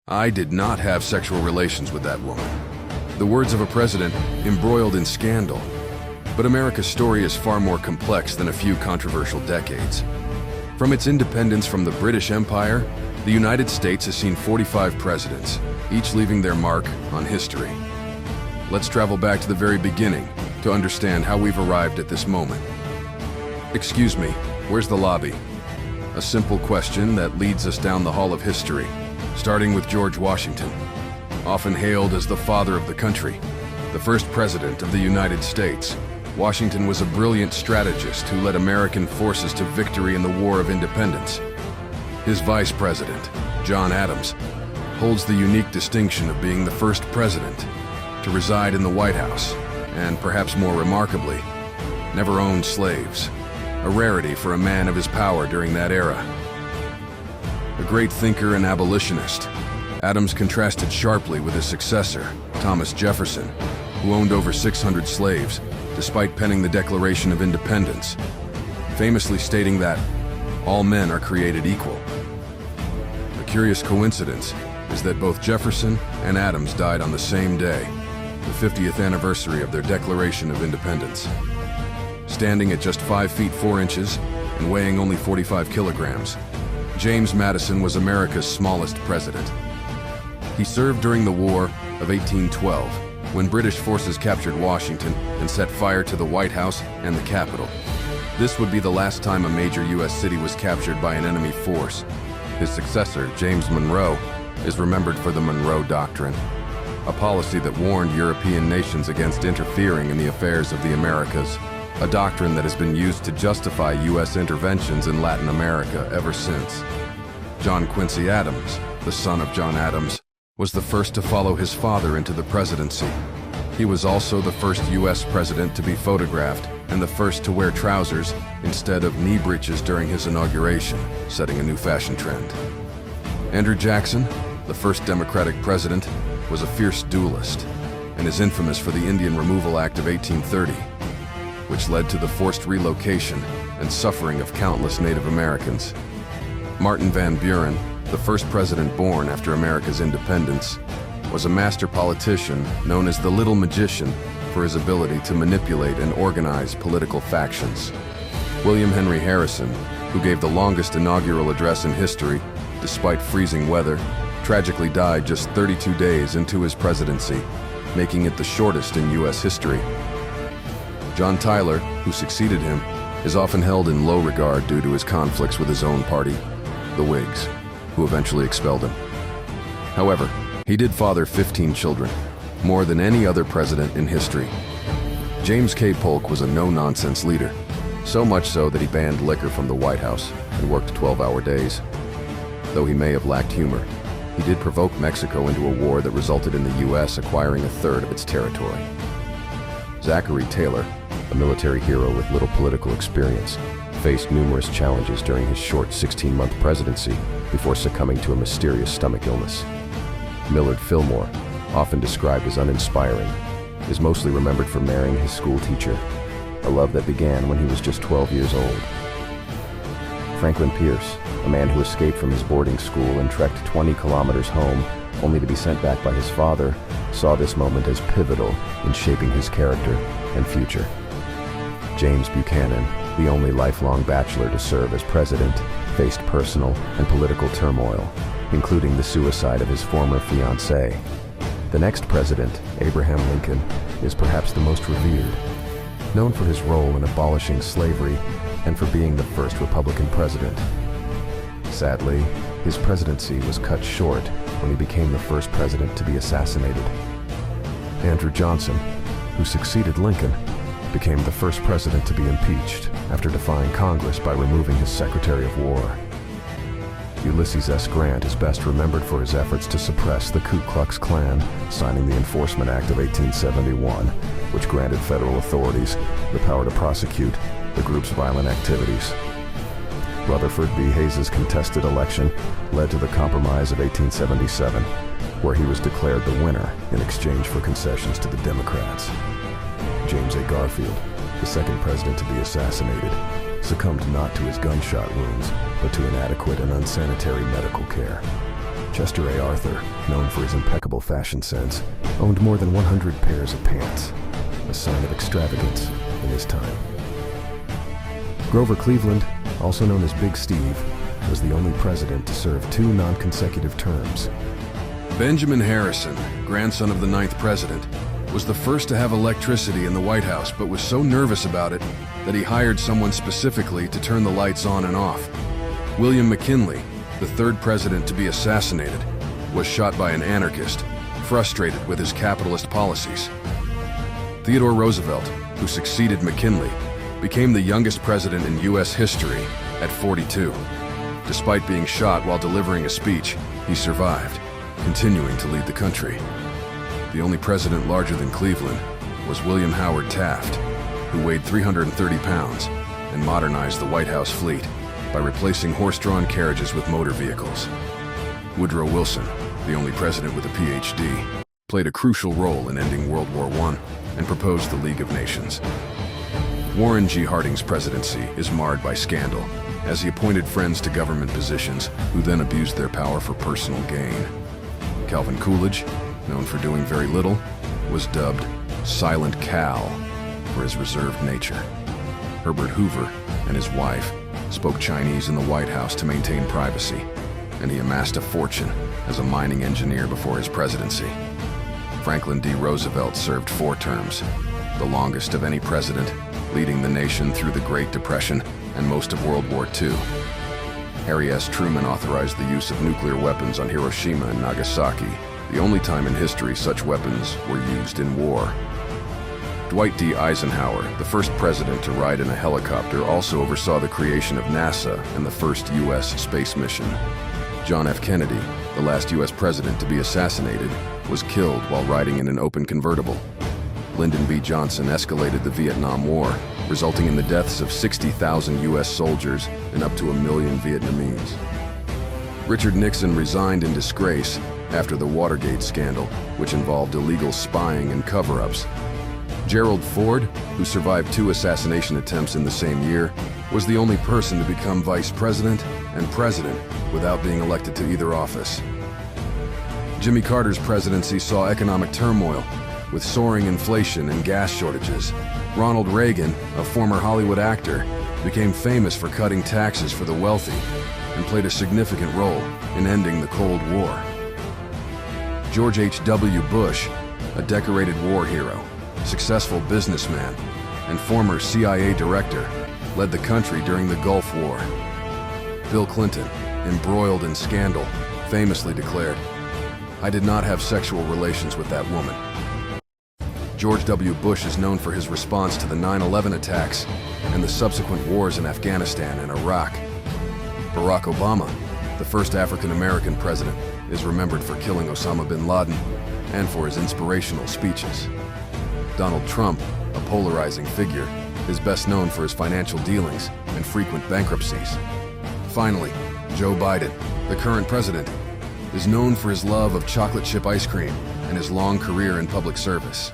I did not have sexual relations with that woman. The words of a president embroiled in scandal. But America's story is far more complex than a few controversial decades. From its independence from the British Empire, the United States has seen 45 presidents, each leaving their mark on history. Let's travel back to the very beginning to understand how we've arrived at this moment. Excuse me, where's the lobby? A simple question that leads us down the hall of history, starting with George Washington. Often hailed as the father of the country, the first president of the United States, Washington was a brilliant strategist who led American forces to victory in the War of Independence. His vice president, John Adams, holds the unique distinction of being the first president to reside in the White House, and perhaps more remarkably, never owned slaves, a rarity for a man of his power during that era. A great thinker and abolitionist, Adams contrasted sharply with his successor, Thomas Jefferson, who owned over 600 slaves, despite penning the Declaration of Independence, famously stating that all men are created equal. A curious coincidence is that both Jefferson and Adams died on the same day, the 50th anniversary of their Declaration of Independence. Standing at just 5 feet 4 inches and weighing only 45 kilograms, James Madison was America's smallest president. He served during the War of 1812, when British forces captured Washington and set fire to the White House and the Capitol. This would be the last time a major U.S. city was captured by an enemy force. His successor, James Monroe, is remembered for the Monroe Doctrine, a policy that warned European nations against interfering in the affairs of the Americas, a doctrine that has been used to justify U.S. interventions in Latin America ever since. John Quincy Adams, the son of John Adams, was the first to follow his father into the presidency. He was also the first U.S. president to be photographed and the first to wear trousers instead of knee breeches during his inauguration, setting a new fashion trend. Andrew Jackson, the first Democratic president, was a fierce duelist and is infamous for the Indian Removal Act of 1830, which led to the forced relocation and suffering of countless Native Americans. Martin Van Buren, the first president born after America's independence, was a master politician known as the Little Magician for his ability to manipulate and organize political factions. William Henry Harrison, who gave the longest inaugural address in history, despite freezing weather, tragically died just 32 days into his presidency, making it the shortest in U.S. history. John Tyler, who succeeded him, is often held in low regard due to his conflicts with his own party, the Whigs, who eventually expelled him. However, he did father 15 children, more than any other president in history. James K. Polk was a no-nonsense leader, so much so that he banned liquor from the White House and worked 12-hour days. Though he may have lacked humor, he did provoke Mexico into a war that resulted in the U.S. acquiring a third of its territory. Zachary Taylor, a military hero with little political experience, faced numerous challenges during his short 16-month presidency before succumbing to a mysterious stomach illness. Millard Fillmore, often described as uninspiring, is mostly remembered for marrying his school teacher, a love that began when he was just 12 years old. Franklin Pierce, a man who escaped from his boarding school and trekked 20 kilometers home only to be sent back by his father, saw this moment as pivotal in shaping his character and future. James Buchanan, the only lifelong bachelor to serve as president, faced personal and political turmoil, including the suicide of his former fiancée. The next president, Abraham Lincoln, is perhaps the most revered, known for his role in abolishing slavery and for being the first Republican president. Sadly, his presidency was cut short when he became the first president to be assassinated. Andrew Johnson, who succeeded Lincoln, became the first president to be impeached after defying Congress by removing his Secretary of War. Ulysses S. Grant is best remembered for his efforts to suppress the Ku Klux Klan, signing the Enforcement Act of 1871, which granted federal authorities the power to prosecute the group's violent activities. Rutherford B. Hayes's contested election led to the Compromise of 1877, where he was declared the winner in exchange for concessions to the Democrats. James A. Garfield, the second president to be assassinated, succumbed not to his gunshot wounds, but to inadequate and unsanitary medical care. Chester A. Arthur, known for his impeccable fashion sense, owned more than 100 pairs of pants, a sign of extravagance in his time. Grover Cleveland, also known as Big Steve, was the only president to serve 2 non-consecutive terms. Benjamin Harrison, grandson of the 9th president, was the first to have electricity in the White House, but was so nervous about it that he hired someone specifically to turn the lights on and off. William McKinley, the 3rd president to be assassinated, was shot by an anarchist, frustrated with his capitalist policies. Theodore Roosevelt, who succeeded McKinley, became the youngest president in U.S. history at 42. Despite being shot while delivering a speech, he survived, continuing to lead the country. The only president larger than Cleveland was William Howard Taft, who weighed 330 pounds and modernized the White House fleet by replacing horse-drawn carriages with motor vehicles. Woodrow Wilson, the only president with a Ph.D., played a crucial role in ending World War I and proposed the League of Nations. Warren G. Harding's presidency is marred by scandal, as he appointed friends to government positions who then abused their power for personal gain. Calvin Coolidge, known for doing very little, was dubbed Silent Cal for his reserved nature. Herbert Hoover and his wife spoke Chinese in the White House to maintain privacy, and he amassed a fortune as a mining engineer before his presidency. Franklin D. Roosevelt served 4 terms, the longest of any president, leading the nation through the Great Depression and most of World War II. Harry S. Truman authorized the use of nuclear weapons on Hiroshima and Nagasaki, the only time in history such weapons were used in war. Dwight D. Eisenhower, the first president to ride in a helicopter, also oversaw the creation of NASA and the first U.S. space mission. John F. Kennedy, the last U.S. president to be assassinated, was killed while riding in an open convertible. Lyndon B. Johnson escalated the Vietnam War, resulting in the deaths of 60,000 U.S. soldiers and up to 1 million Vietnamese. Richard Nixon resigned in disgrace after the Watergate scandal, which involved illegal spying and cover-ups. Gerald Ford, who survived 2 assassination attempts in the same year, was the only person to become vice president and president without being elected to either office. Jimmy Carter's presidency saw economic turmoil, with soaring inflation and gas shortages. Ronald Reagan, a former Hollywood actor, became famous for cutting taxes for the wealthy and played a significant role in ending the Cold War. George H.W. Bush, a decorated war hero, successful businessman, and former CIA director, led the country during the Gulf War. Bill Clinton, embroiled in scandal, famously declared, "I did not have sexual relations with that woman." George W. Bush is known for his response to the 9/11 attacks and the subsequent wars in Afghanistan and Iraq. Barack Obama, the first African-American president, is remembered for killing Osama bin Laden and for his inspirational speeches. Donald Trump, a polarizing figure, is best known for his financial dealings and frequent bankruptcies. Finally, Joe Biden, the current president, is known for his love of chocolate chip ice cream and his long career in public service.